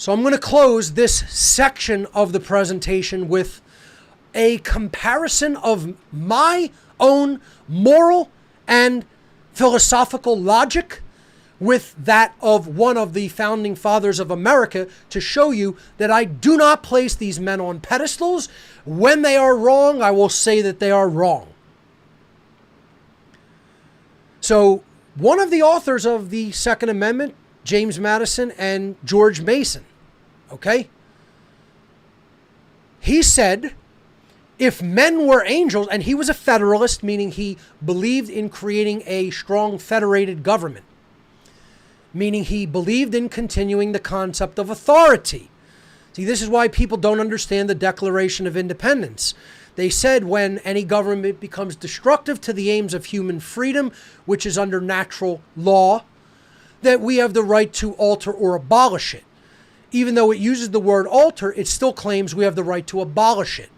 So I'm going to close this section of the presentation with a comparison of my own moral and philosophical logic with that of one of the founding fathers of America to show you that I do not place these men on pedestals. When they are wrong, I will say that they are wrong. So one of the authors of the Second Amendment, James Madison and George Mason, okay? He said, if men were angels, and he was a federalist, meaning he believed in creating a strong federated government, meaning he believed in continuing the concept of authority. See, this is why people don't understand the Declaration of Independence. They said when any government becomes destructive to the aims of human freedom, which is under natural law, that we have the right to alter or abolish it. Even though it uses the word alter, it still claims we have the right to abolish it.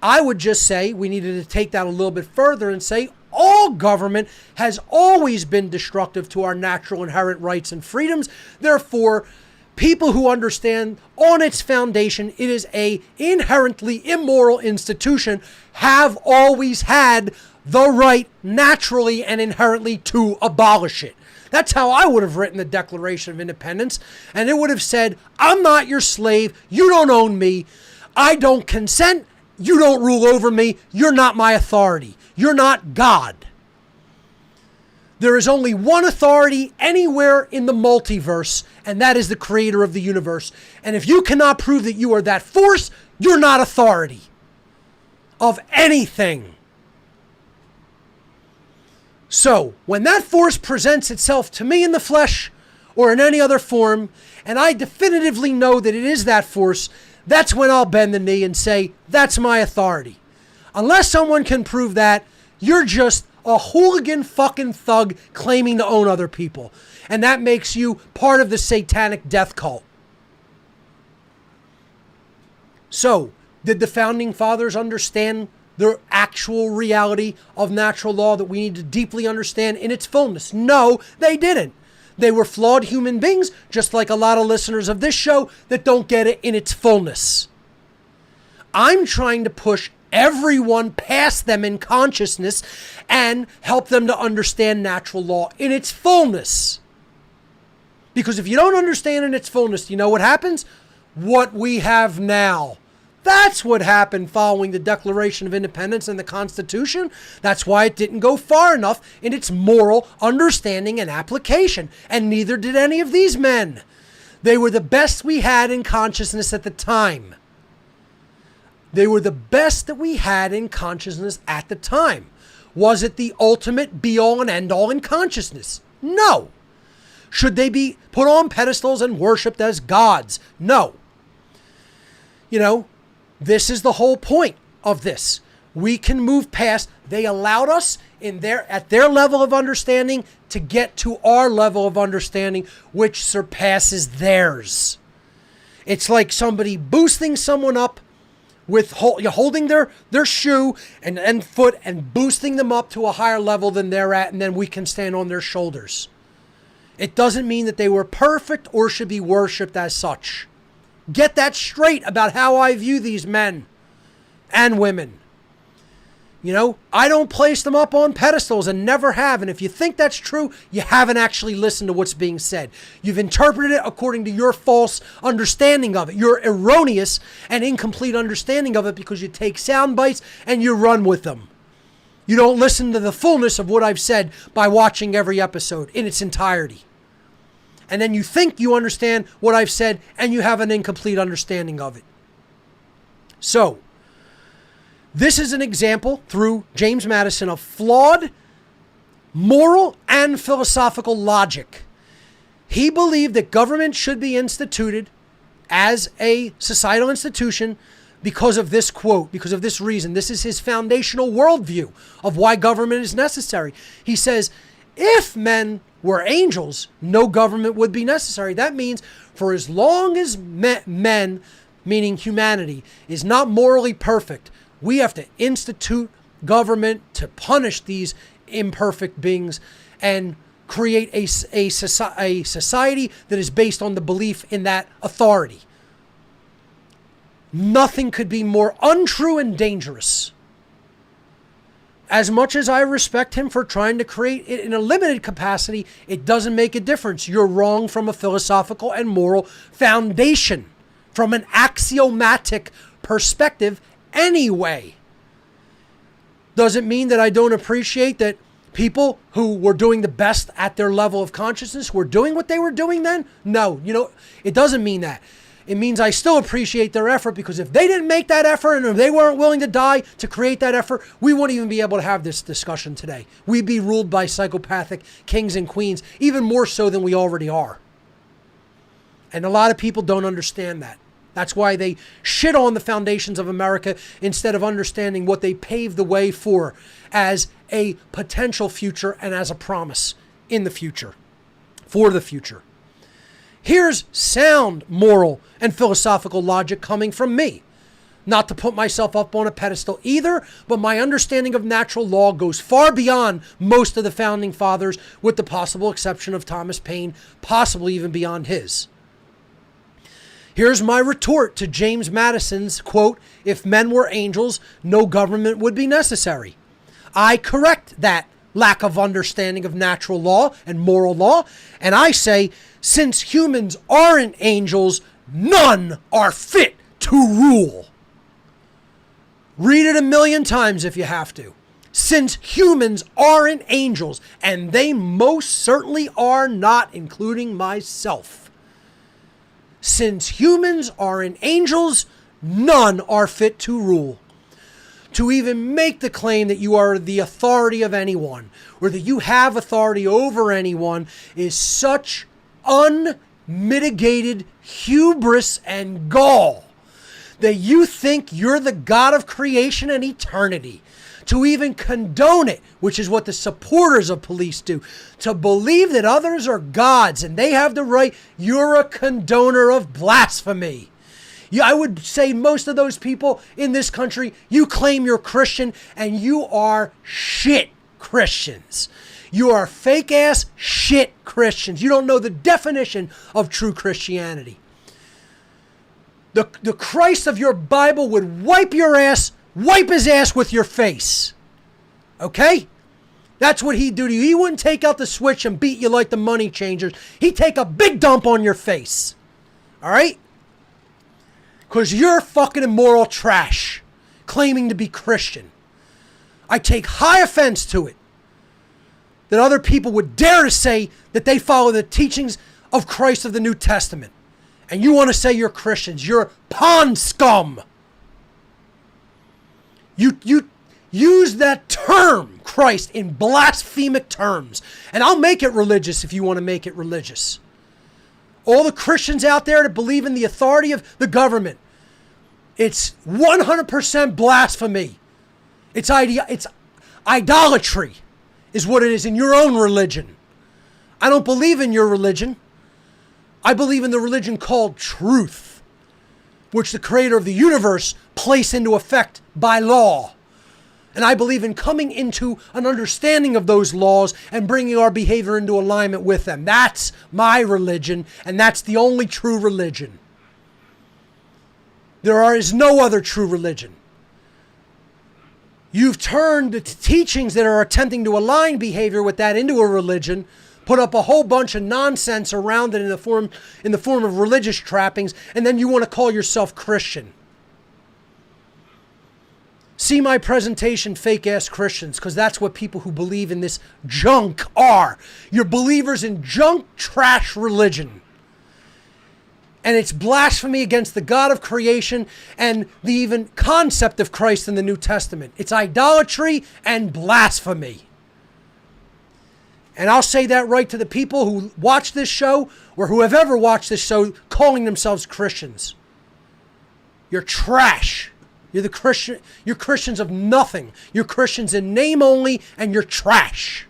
I would just say we needed to take that a little bit further and say all government has always been destructive to our natural inherent rights and freedoms. Therefore, people who understand on its foundation it is a inherently immoral institution have always had the right naturally and inherently to abolish it. That's how I would have written the Declaration of Independence. And it would have said, I'm not your slave. You don't own me. I don't consent. You don't rule over me. You're not my authority. You're not God. There is only one authority anywhere in the multiverse, and that is the creator of the universe. And if you cannot prove that you are that force, you're not authority of anything. So, when that force presents itself to me in the flesh or in any other form, and I definitively know that it is that force, that's when I'll bend the knee and say, that's my authority. Unless someone can prove that, you're just a hooligan fucking thug claiming to own other people. And that makes you part of the satanic death cult. So, did the founding fathers understand the actual reality of natural law that we need to deeply understand in its fullness? No, they didn't. They were flawed human beings, just like a lot of listeners of this show that don't get it in its fullness. I'm trying to push everyone past them in consciousness and help them to understand natural law in its fullness. Because if you don't understand in its fullness, you know what happens? What we have now. That's what happened following the Declaration of Independence and the Constitution. That's why it didn't go far enough in its moral understanding and application. And neither did any of these men. They were the best we had in consciousness at the time. They were the best that we had in consciousness at the time. Was it the ultimate be-all and end-all in consciousness? No. Should they be put on pedestals and worshipped as gods? No. You know, this is the whole point of this. We can move past. They allowed us at their level of understanding to get to our level of understanding, which surpasses theirs. It's like somebody boosting someone up with holding their shoe and foot and boosting them up to a higher level than they're at, and then we can stand on their shoulders. It doesn't mean that they were perfect or should be worshipped as such. Get that straight about how I view these men and women. You know, I don't place them up on pedestals and never have. And if you think that's true, you haven't actually listened to what's being said. You've interpreted it according to your false understanding of it, your erroneous and incomplete understanding of it, because you take sound bites and you run with them. You don't listen to the fullness of what I've said by watching every episode in its entirety. And then you think you understand what I've said and you have an incomplete understanding of it. So, this is an example through James Madison of flawed moral and philosophical logic. He believed that government should be instituted as a societal institution because of this quote, because of this reason. This is his foundational worldview of why government is necessary. He says, if men were angels, no government would be necessary. That means for as long as men, meaning humanity, is not morally perfect, we have to institute government to punish these imperfect beings and create a society that is based on the belief in that authority. Nothing could be more untrue and dangerous. As much as I respect him for trying to create it in a limited capacity, it doesn't make a difference. You're wrong from a philosophical and moral foundation, from an axiomatic perspective anyway. Does it mean that I don't appreciate that people who were doing the best at their level of consciousness were doing what they were doing then? No, it doesn't mean that. It means I still appreciate their effort, because if they didn't make that effort and if they weren't willing to die to create that effort, we wouldn't even be able to have this discussion today. We'd be ruled by psychopathic kings and queens, even more so than we already are. And a lot of people don't understand that. That's why they shit on the foundations of America instead of understanding what they paved the way for as a potential future and as a promise in the future, for the future. Here's sound moral and philosophical logic coming from me. Not to put myself up on a pedestal either, but my understanding of natural law goes far beyond most of the founding fathers, with the possible exception of Thomas Paine, possibly even beyond his. Here's my retort to James Madison's quote, "If men were angels, no government would be necessary." I correct that lack of understanding of natural law and moral law, and I say, since humans aren't angels, none are fit to rule. Read it a million times if you have to. Since humans aren't angels, and they most certainly are not, including myself. Since humans aren't angels, none are fit to rule. To even make the claim that you are the authority of anyone, or that you have authority over anyone, is such unmitigated hubris and gall that you think you're the God of creation and eternity. To even condone it, which is what the supporters of police do, to believe that others are gods and they have the right, you're a condoner of blasphemy. I would say most of those people in this country, you claim you're Christian and you are shit Christians. You are fake ass shit Christians. You don't know the definition of true Christianity. The Christ of your Bible would wipe his ass with your face. Okay? That's what he'd do to you. He wouldn't take out the switch and beat you like the money changers. He'd take a big dump on your face. All right? Because you're fucking immoral trash, claiming to be Christian. I take high offense to it, that other people would dare to say that they follow the teachings of Christ of the New Testament. And you want to say you're Christians. You're pond scum. You use that term, Christ, in blasphemic terms. And I'll make it religious if you want to make it religious. All the Christians out there that believe in the authority of the government, it's 100% blasphemy. It's idolatry is what it is in your own religion. I don't believe in your religion. I believe in the religion called truth, which the creator of the universe placed into effect by law. And I believe in coming into an understanding of those laws and bringing our behavior into alignment with them. That's my religion, and that's the only true religion. There is no other true religion. You've turned the teachings that are attempting to align behavior with that into a religion, put up a whole bunch of nonsense around it in the form of religious trappings, and then you want to call yourself Christian. See my presentation, fake-ass Christians, because that's what people who believe in this junk are. You're believers in junk trash religion. And it's blasphemy against the God of creation and the even concept of Christ in the New Testament. It's idolatry and blasphemy. And I'll say that right to the people who watch this show or who have ever watched this show calling themselves Christians. You're trash. You're Christians of nothing. You're Christians in name only, and you're trash.